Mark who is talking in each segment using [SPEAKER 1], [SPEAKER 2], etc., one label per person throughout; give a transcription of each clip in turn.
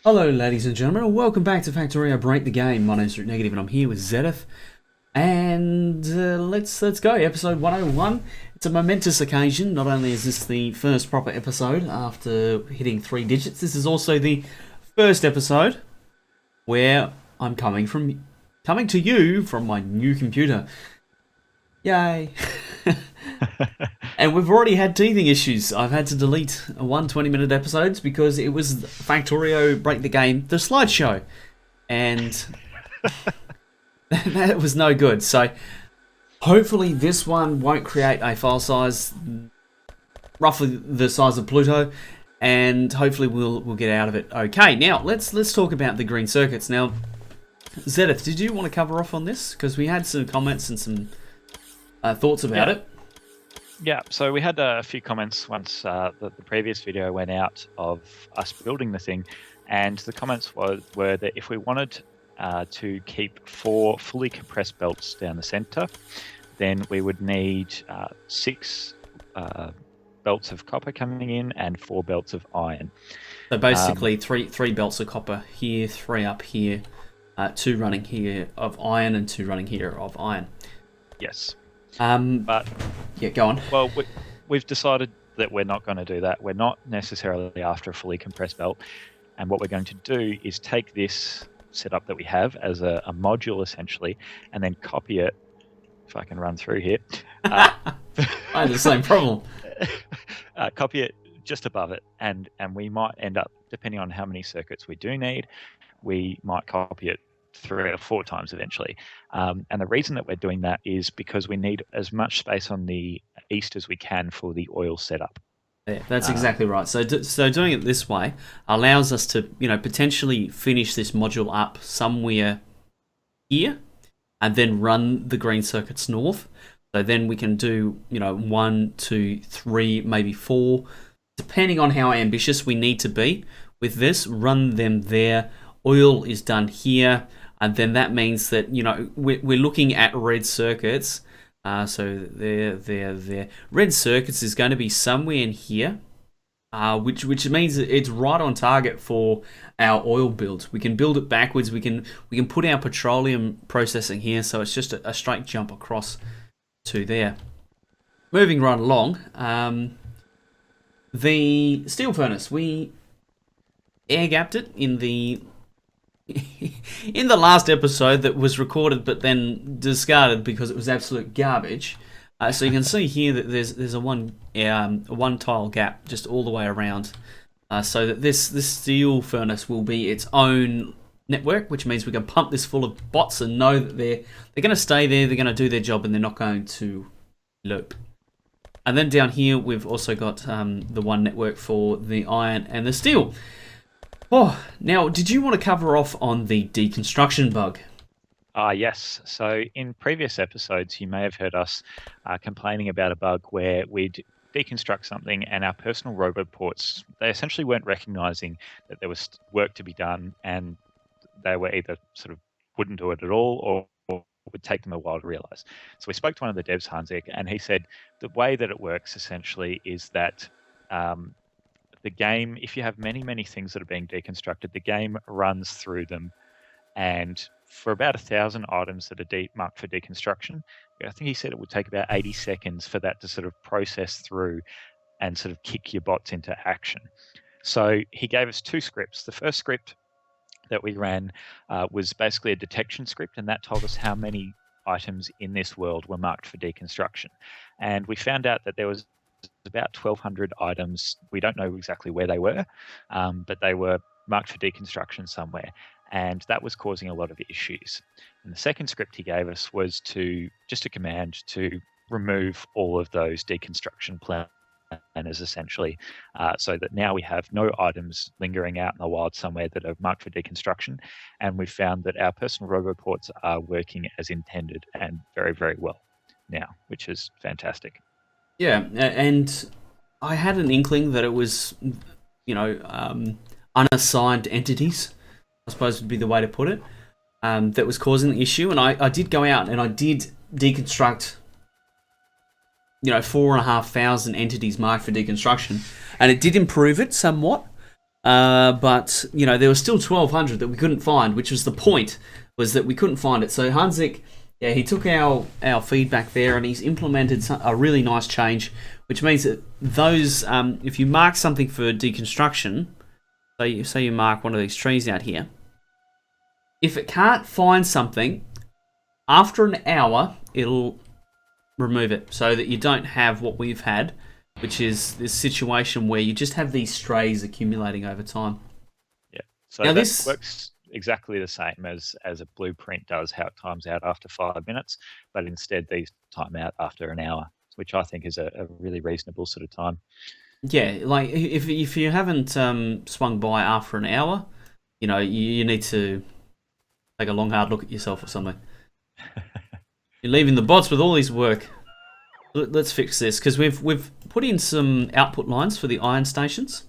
[SPEAKER 1] Hello, ladies and gentlemen, and welcome back to Factorio Break the Game. My name's Root Negative, and I'm here with Xeteth. And let's go. Episode 101. It's a momentous occasion. Not only is this the first proper episode after hitting 3 digits, this is also the first episode where I'm coming to you from my new computer. Yay! And we've already had teething issues. I've had to delete 20-minute episodes because it was Factorio Break the Game, the slideshow. And that was no good. So hopefully this one won't create a file size roughly the size of Pluto. And hopefully we'll get out of it okay. Now, let's talk about the green circuits. Now, Xeteth, did you want to cover off on this? Because we had some comments and some thoughts about it.
[SPEAKER 2] Yeah, so we had a few comments once the previous video went out of us building the thing, and the comments were that if we wanted to keep 4 fully compressed belts down the center, then we would need 6 belts of copper coming in and 4 belts of iron.
[SPEAKER 1] So basically, three belts of copper here, 3 up here, 2 running here of iron, and 2 running here of iron.
[SPEAKER 2] Yes.
[SPEAKER 1] But yeah, go on.
[SPEAKER 2] Well, we've decided that we're not going to do that. We're not necessarily after a fully compressed belt, and what we're going to do is take this setup that we have as a module essentially, and then copy it. If I can run through here,
[SPEAKER 1] I have the same problem.
[SPEAKER 2] Copy it just above it, and we might end up, depending on how many circuits we do need, we might copy it 3 or 4 times eventually. And the reason that we're doing that is because we need as much space on the east as we can for the oil setup.
[SPEAKER 1] Yeah, that's exactly right. So doing it this way allows us to, potentially finish this module up somewhere here, and then run the green circuits north. So then we can do, 1, 2, 3, maybe 4, depending on how ambitious we need to be with this. Run them there. Oil is done here. And then that means that, we're looking at red circuits. So there. Red circuits is going to be somewhere in here, which means that it's right on target for our oil build. We can build it backwards. We can put our petroleum processing here, so it's just a straight jump across to there. Moving right along, the steel furnace, we air gapped it in the last episode that was recorded but then discarded because it was absolute garbage. So you can see here that there's a one tile gap just all the way around, so that this steel furnace will be its own network, which means we can pump this full of bots and know that they're going to stay there, they're going to do their job, and they're not going to loop. And then down here we've also got the one network for the iron and the steel. Oh, now, did you want to cover off on the deconstruction bug?
[SPEAKER 2] Yes. So in previous episodes, you may have heard us complaining about a bug where we'd deconstruct something and our personal robot ports, they essentially weren't recognizing that there was work to be done, and they were either sort of wouldn't do it at all or would take them a while to realize. So we spoke to one of the devs, Hanzik, and he said the way that it works essentially is that the game, if you have many things that are being deconstructed, the game runs through them, and for about 1,000 items that are marked for deconstruction, I think he said it would take about 80 seconds for that to sort of process through and sort of kick your bots into action. So he gave us 2 scripts. The first script that we ran was basically a detection script, and that told us how many items in this world were marked for deconstruction. And we found out that there was about 1,200 items. We don't know exactly where they were, but they were marked for deconstruction somewhere, and that was causing a lot of issues. And the second script he gave us was just a command to remove all of those deconstruction planners essentially, so that now we have no items lingering out in the wild somewhere that are marked for deconstruction, and we've found that our personal roboports are working as intended and very, very well now, which is fantastic.
[SPEAKER 1] Yeah, and I had an inkling that it was, unassigned entities, I suppose would be the way to put it, that was causing the issue. And I did go out and I did deconstruct, 4,500 entities marked for deconstruction, and it did improve it somewhat. But, you know, there was still 1,200 that we couldn't find, which was the point, was that we couldn't find it. So Hanzik, yeah, he took our feedback there and he's implemented a really nice change, which means that those, if you mark something for deconstruction, so say you mark one of these trees out here, if it can't find something, after an hour, it'll remove it so that you don't have what we've had, which is this situation where you just have these strays accumulating over time.
[SPEAKER 2] Yeah. So
[SPEAKER 1] now
[SPEAKER 2] this works exactly the same as a blueprint does, how it times out after 5 minutes, but instead these time out after an hour, which I think is a really reasonable sort of time.
[SPEAKER 1] Yeah, like if you haven't swung by after an hour, you know, you need to take a long hard look at yourself or something. You're leaving the bots with all this work. Let's fix this, because we've put in some output lines for the iron stations.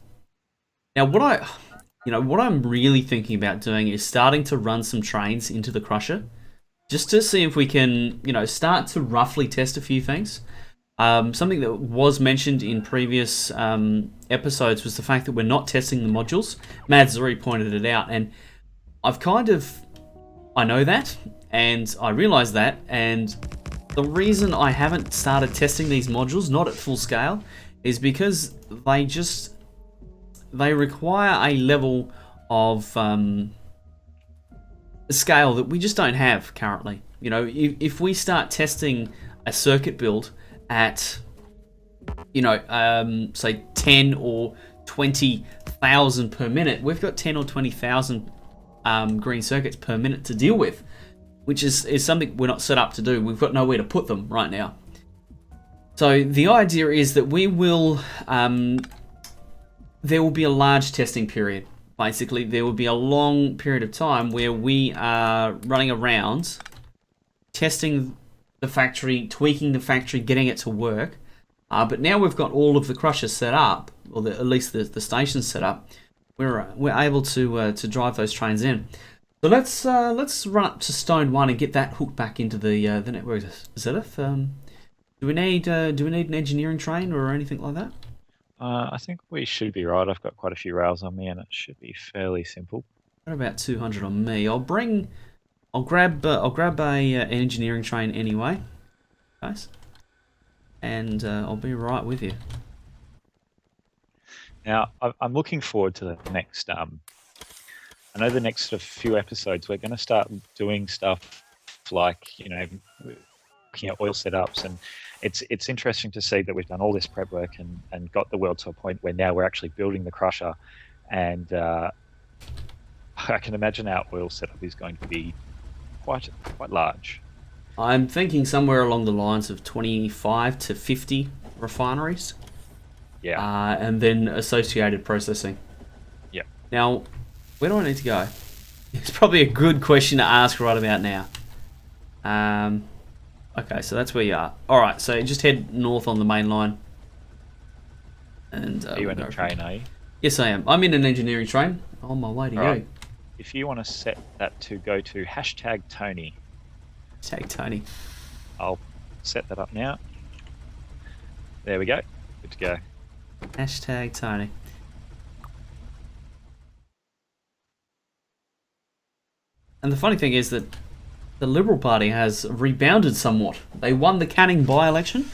[SPEAKER 1] Now what I'm really thinking about doing is starting to run some trains into the crusher, just to see if we can, you know, start to roughly test a few things. Something that was mentioned in previous episodes was the fact that we're not testing the modules. Mads already pointed it out, and I know that, and I realise that, and the reason I haven't started testing these modules, not at full scale, is because they require a level of scale that we just don't have currently. You know, if we start testing a circuit build at, you know, say 10 or 20,000 per minute, we've got 10 or 20,000 green circuits per minute to deal with, which is something we're not set up to do. We've got nowhere to put them right now. So the idea is that we will, there will be a large testing period. Basically, there will be a long period of time where we are running around testing the factory, tweaking the factory, getting it to work. But now we've got all of the crushers set up, or at least the stations set up. We're able to drive those trains in. So let's run up to Stone 1 and get that hooked back into the network. Xeteth, do we need an engineering train or anything like that?
[SPEAKER 2] I think we should be right. I've got quite a few rails on me, and it should be fairly simple.
[SPEAKER 1] Got about 200 on me. I'll grab an engineering train anyway, guys, and I'll be right with you.
[SPEAKER 2] Now I'm looking forward to the next. I know the next sort of few episodes we're going to start doing stuff like, you know, looking at oil setups, and it's interesting to see that we've done all this prep work and got the world to a point where now we're actually building the crusher, and I can imagine our oil setup is going to be quite large.
[SPEAKER 1] I'm thinking somewhere along the lines of 25 to 50 refineries.
[SPEAKER 2] Yeah.
[SPEAKER 1] And then associated processing.
[SPEAKER 2] Yeah.
[SPEAKER 1] Now, where do I need to go? It's probably a good question to ask right about now. Okay, so that's where you are. Alright, so just head north on the main line. And
[SPEAKER 2] are you in a train, are you?
[SPEAKER 1] Yes, I am. I'm in an engineering train. On my way to you.
[SPEAKER 2] If you want to set that to go to #Tony.
[SPEAKER 1] Tag Tony.
[SPEAKER 2] I'll set that up now. There we go. Good to go.
[SPEAKER 1] #Tony. And the funny thing is that the Liberal Party has rebounded somewhat. They won the Canning by-election,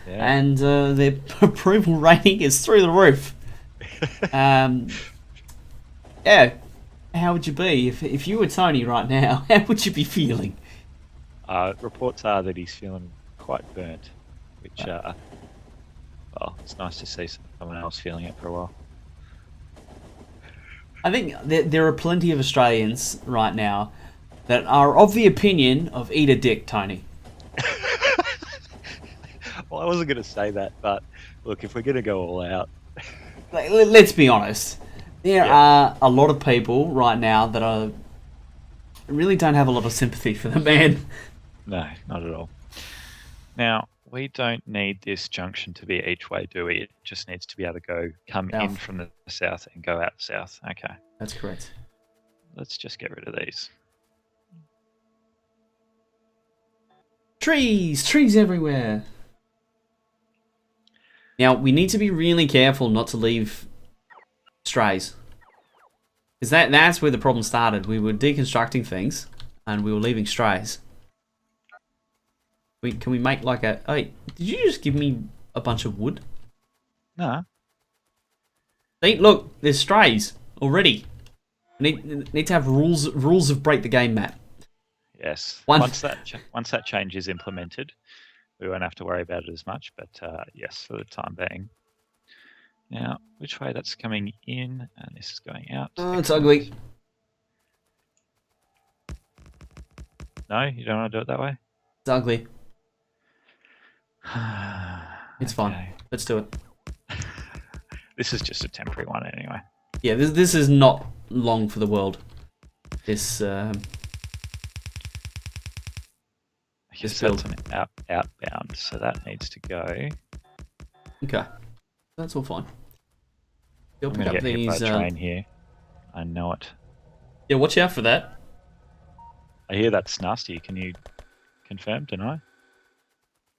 [SPEAKER 1] and their approval rating is through the roof. Yeah, how would you be if you were Tony right now? How would you be feeling?
[SPEAKER 2] Reports are that he's feeling quite burnt, which, well, it's nice to see someone else feeling it for a while.
[SPEAKER 1] I think there are plenty of Australians right now that are of the opinion of eat a dick, Tony.
[SPEAKER 2] Well, I wasn't going to say that, but look, if we're going to go all out...
[SPEAKER 1] Let's be honest. There are a lot of people right now that really don't have a lot of sympathy for the man.
[SPEAKER 2] No, not at all. Now, we don't need this junction to be each way, do we? It just needs to be able to come south. In from the south and go out south. Okay.
[SPEAKER 1] That's correct.
[SPEAKER 2] Let's just get rid of these.
[SPEAKER 1] Trees everywhere. Now, we need to be really careful not to leave strays. Because that's where the problem started. We were deconstructing things, and we were leaving strays. Can we make like a... Hey, did you just give me a bunch of wood?
[SPEAKER 2] No.
[SPEAKER 1] See, look, there's strays already. Need to have rules of break the game map.
[SPEAKER 2] Yes.
[SPEAKER 1] One.
[SPEAKER 2] Once that change is implemented, we won't have to worry about it as much. But yes, for the time being. Now, which way that's coming in, and this is going out.
[SPEAKER 1] Oh, it's ugly.
[SPEAKER 2] No, you don't want to do it that way?
[SPEAKER 1] It's ugly. It's
[SPEAKER 2] Okay.
[SPEAKER 1] fine. Let's do it.
[SPEAKER 2] This is just a temporary one anyway.
[SPEAKER 1] Yeah, this is not long for the world. This
[SPEAKER 2] Yes,
[SPEAKER 1] build.
[SPEAKER 2] that's an outbound, so that needs to go.
[SPEAKER 1] Okay, that's all fine. You'll
[SPEAKER 2] I'm
[SPEAKER 1] pick
[SPEAKER 2] going
[SPEAKER 1] up
[SPEAKER 2] to get hit by
[SPEAKER 1] these.
[SPEAKER 2] a train here. I know it.
[SPEAKER 1] Yeah, watch out for that.
[SPEAKER 2] I hear that's nasty. Can you confirm, deny?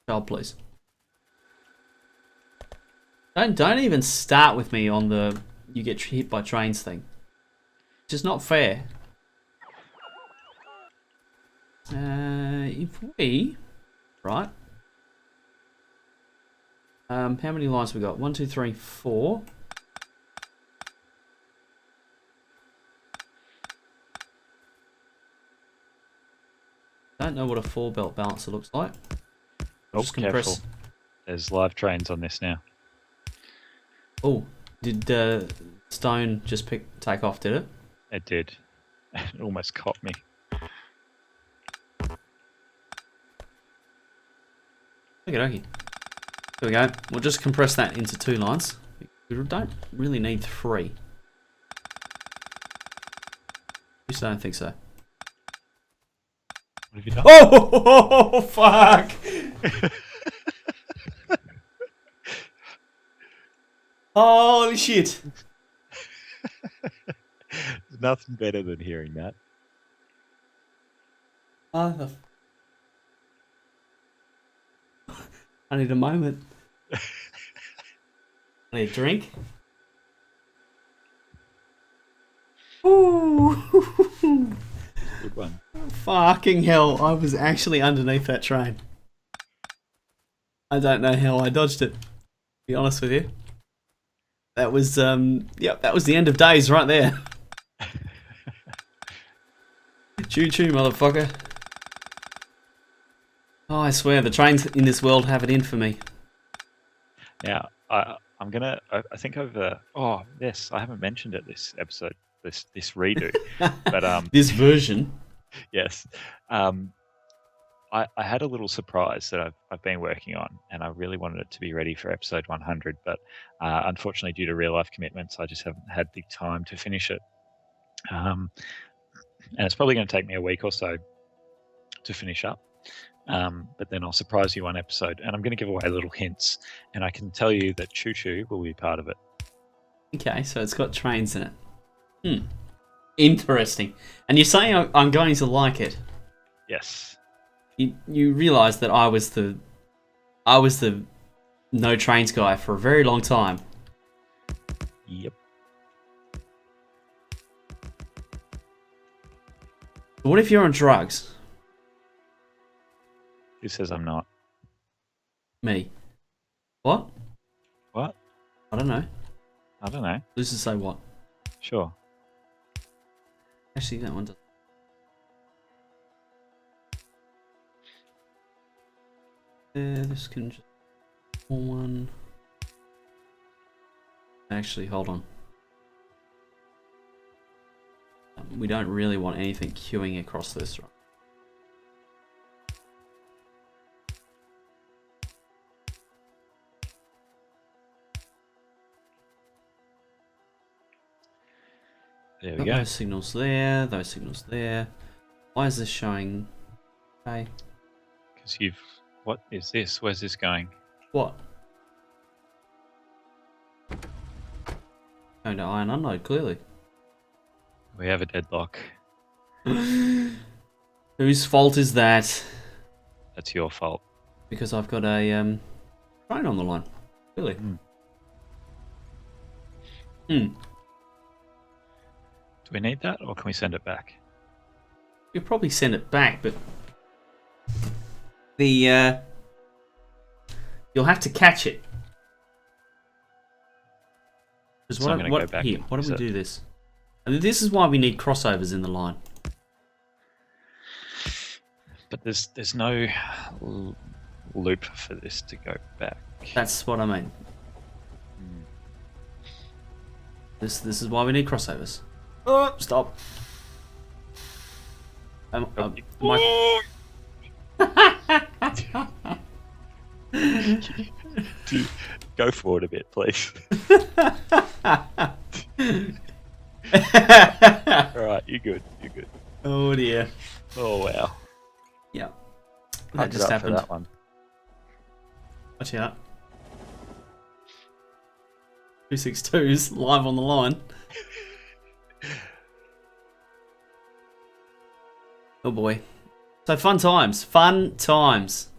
[SPEAKER 1] Child, please. Don't even start with me on the you get hit by trains thing. It's just not fair. If we right, how many lines we got? 1, 2, 3, 4. Don't know what a 4-belt balancer looks like.
[SPEAKER 2] Oh,
[SPEAKER 1] Just compress.
[SPEAKER 2] careful. There's live trains on this now.
[SPEAKER 1] Oh, did stone just take off? Did it?
[SPEAKER 2] It did. It almost caught me.
[SPEAKER 1] Okay. Here we go. We'll just compress that into 2 lines. We don't really need 3. Just don't think so.
[SPEAKER 2] What have you done?
[SPEAKER 1] Oh, fuck! Holy shit!
[SPEAKER 2] There's nothing better than hearing that.
[SPEAKER 1] I need a moment. I need a drink. Ooh.
[SPEAKER 2] Good one.
[SPEAKER 1] Fucking hell, I was actually underneath that train. I don't know how I dodged it, to be honest with you. That was, yep, that was the end of days right there. Choo choo, motherfucker. Oh, I swear, the trains in this world have it in for me.
[SPEAKER 2] Now, I'm gonna. I think over. Oh, yes, I haven't mentioned it this episode. This redo, but
[SPEAKER 1] This version.
[SPEAKER 2] yes, I had a little surprise that I've been working on, and I really wanted it to be ready for episode 100, but unfortunately, due to real life commitments, I just haven't had the time to finish it. And it's probably going to take me a week or so to finish up. But then I'll surprise you one episode, and I'm going to give away little hints, and I can tell you that Choo Choo will be part of it.
[SPEAKER 1] Okay, so it's got trains in it. Interesting. And you're saying I'm going to like it?
[SPEAKER 2] Yes.
[SPEAKER 1] You realise that I was the no trains guy for a very long time.
[SPEAKER 2] Yep.
[SPEAKER 1] What if you're on drugs?
[SPEAKER 2] Who says I'm not?
[SPEAKER 1] Me. What?
[SPEAKER 2] What?
[SPEAKER 1] I don't know.
[SPEAKER 2] I don't know.
[SPEAKER 1] Who's to say what?
[SPEAKER 2] Sure.
[SPEAKER 1] Actually, that one does. This can just one. Actually, hold on. We don't really want anything queuing across this, right?
[SPEAKER 2] There we go.
[SPEAKER 1] Those signals there, those signals there. Why is this showing? Okay.
[SPEAKER 2] Because you've. What is this? Where's this going?
[SPEAKER 1] What? Going to iron unload, clearly.
[SPEAKER 2] We have a deadlock.
[SPEAKER 1] Whose fault is that?
[SPEAKER 2] That's your fault.
[SPEAKER 1] Because I've got a train on the line. Clearly.
[SPEAKER 2] Do we need that, or can we send it back?
[SPEAKER 1] You'll probably send it back, but the you'll have to catch it. Because
[SPEAKER 2] So I'm gonna go back
[SPEAKER 1] here?
[SPEAKER 2] and
[SPEAKER 1] Why don't
[SPEAKER 2] use
[SPEAKER 1] we
[SPEAKER 2] it.
[SPEAKER 1] do this? And this is why we need crossovers in the line.
[SPEAKER 2] But there's no loop for this to go back.
[SPEAKER 1] That's what I mean. This is why we need crossovers. Oh, stop.
[SPEAKER 2] Go forward a bit, please. Alright, you're good. You're good.
[SPEAKER 1] Oh dear.
[SPEAKER 2] Oh wow.
[SPEAKER 1] Yeah.
[SPEAKER 2] Hyped
[SPEAKER 1] That just
[SPEAKER 2] it up for
[SPEAKER 1] happened.
[SPEAKER 2] that one.
[SPEAKER 1] Watch out. 262's live on the line. Oh boy. So fun times. Fun times.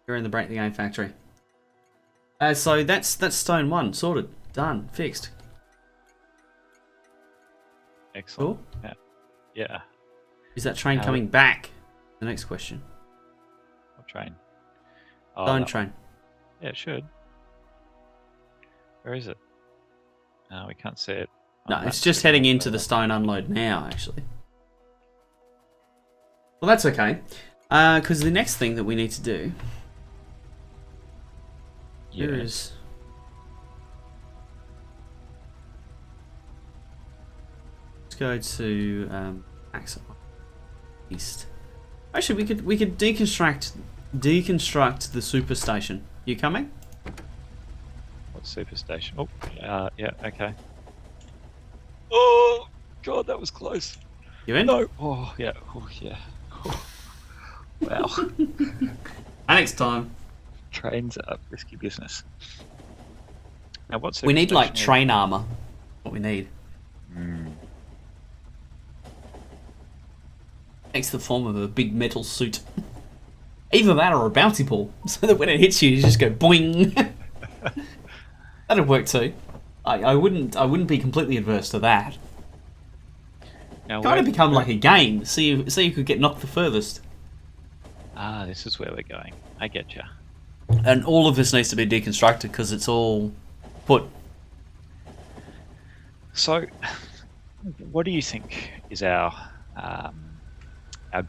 [SPEAKER 1] You're in the Break the Game factory. So that's stone 1. Sorted. Done. Fixed.
[SPEAKER 2] Excellent.
[SPEAKER 1] Cool.
[SPEAKER 2] Yeah. Yeah.
[SPEAKER 1] Is that train coming back? The next question.
[SPEAKER 2] What train? Oh,
[SPEAKER 1] Stone
[SPEAKER 2] that
[SPEAKER 1] train.
[SPEAKER 2] one. Yeah, it should. Where is it? No, we can't see it.
[SPEAKER 1] No,
[SPEAKER 2] Oh,
[SPEAKER 1] it's
[SPEAKER 2] that's
[SPEAKER 1] just
[SPEAKER 2] the
[SPEAKER 1] heading
[SPEAKER 2] one
[SPEAKER 1] into the stone unload now, actually. Well, that's okay. Because the next thing that we need to do here is... Let's go to Axel East. Actually, we could deconstruct the superstation. You coming?
[SPEAKER 2] What superstation? Oh, yeah, okay. Oh, God, that was close.
[SPEAKER 1] You in?
[SPEAKER 2] No. Oh, yeah. Oh, yeah. Oh. Wow.
[SPEAKER 1] Next time.
[SPEAKER 2] Trains are risky business. Now, what
[SPEAKER 1] We need like
[SPEAKER 2] superstation
[SPEAKER 1] train armor. What we need. Takes the form of a big metal suit. Either that or a bouncy ball, so that when it hits you, you just go boing. That'd work too. I wouldn't be completely adverse to that.
[SPEAKER 2] Now,
[SPEAKER 1] Kind of become like a game. See who could get knocked the furthest.
[SPEAKER 2] Ah, this is where we're going. I get you.
[SPEAKER 1] And all of this needs to be deconstructed because it's all put.
[SPEAKER 2] So, what do you think is our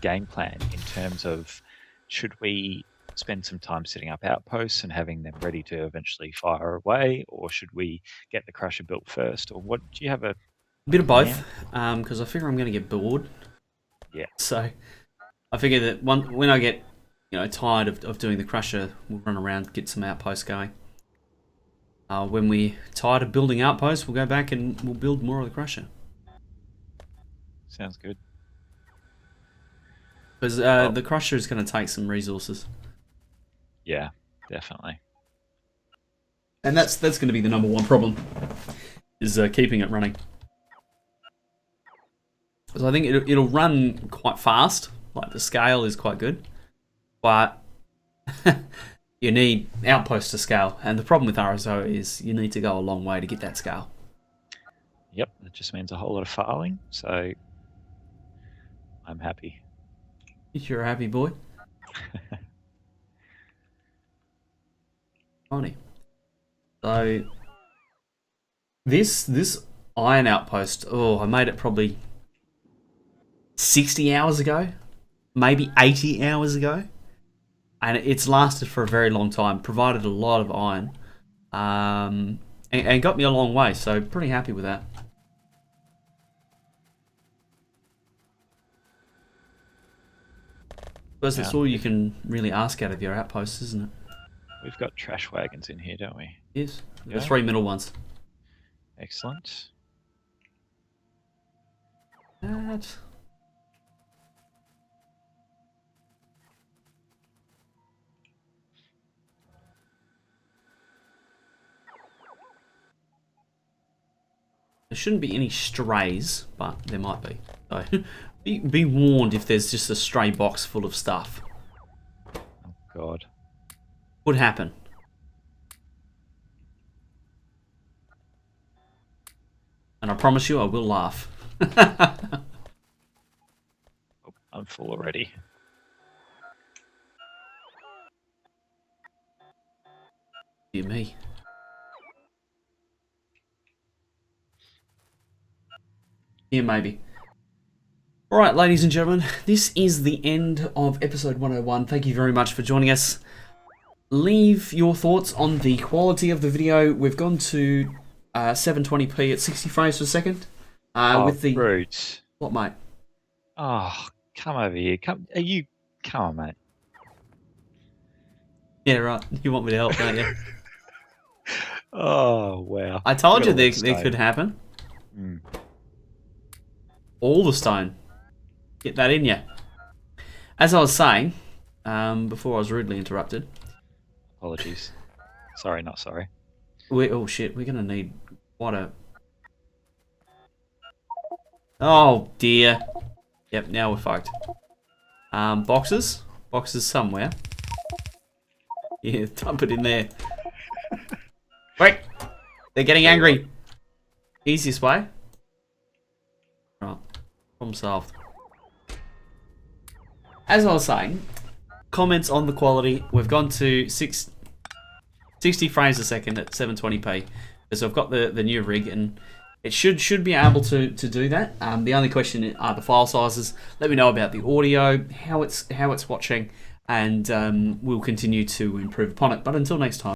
[SPEAKER 2] game plan in terms of should we spend some time setting up outposts and having them ready to eventually fire away, or should we get the crusher built first, or what? Do you have a
[SPEAKER 1] Bit of both, because I figure I'm going to get bored.
[SPEAKER 2] Yeah.
[SPEAKER 1] So I figure that when I get tired of doing the crusher, we'll run around, get some outposts going. When we're tired of building outposts, we'll go back and we'll build more of the crusher.
[SPEAKER 2] Sounds good.
[SPEAKER 1] Because the crusher is going to take some resources.
[SPEAKER 2] Yeah, definitely.
[SPEAKER 1] And that's going to be the number one problem, is keeping it running. So I think it'll run quite fast, like the scale is quite good, but you need outposts to scale, and the problem with RSO is you need to go a long way to get that scale.
[SPEAKER 2] Yep, that just means a whole lot of filing, so I'm happy.
[SPEAKER 1] You're a happy boy. Funny. So this iron outpost, I made it probably 60 hours ago, maybe 80 hours ago, and it's lasted for a very long time, provided a lot of iron, and got me a long way, so pretty happy with that. Because that's all you can really ask out of your outposts, isn't it?
[SPEAKER 2] We've got trash wagons in here, don't we?
[SPEAKER 1] Yes.
[SPEAKER 2] Yeah.
[SPEAKER 1] The 3 middle ones.
[SPEAKER 2] Excellent.
[SPEAKER 1] That... There shouldn't be any strays, but there might be. So be warned if there's just a stray box full of stuff.
[SPEAKER 2] Oh, God.
[SPEAKER 1] Could happen. And I promise you, I will laugh.
[SPEAKER 2] Oh, I'm full already.
[SPEAKER 1] Dear me. Yeah, maybe. Alright, ladies and gentlemen, this is the end of episode 101. Thank you very much for joining us. Leave your thoughts on the quality of the video. We've gone to 720p at 60 frames per second. With the...
[SPEAKER 2] Brute.
[SPEAKER 1] What, mate?
[SPEAKER 2] Oh, come over here. Come on, mate.
[SPEAKER 1] Yeah, right. You want me to help, don't you?
[SPEAKER 2] Oh, wow.
[SPEAKER 1] I told you
[SPEAKER 2] Look at
[SPEAKER 1] they could happen.
[SPEAKER 2] Mm.
[SPEAKER 1] All the stone. Get that in you. As I was saying, before I was rudely interrupted.
[SPEAKER 2] Apologies. Sorry, not sorry.
[SPEAKER 1] Oh shit, we're gonna need quite a... Oh dear. Yep, now we're fucked. Boxes? Boxes somewhere. Yeah, dump it in there. Wait! They're getting angry. Easiest way. Right. Problem solved. As I was saying, comments on the quality. We've gone to 60 frames a second at 720p. So I've got the new rig, and it should be able to do that. The only question are the file sizes. Let me know about the audio, how it's watching, and we'll continue to improve upon it. But until next time.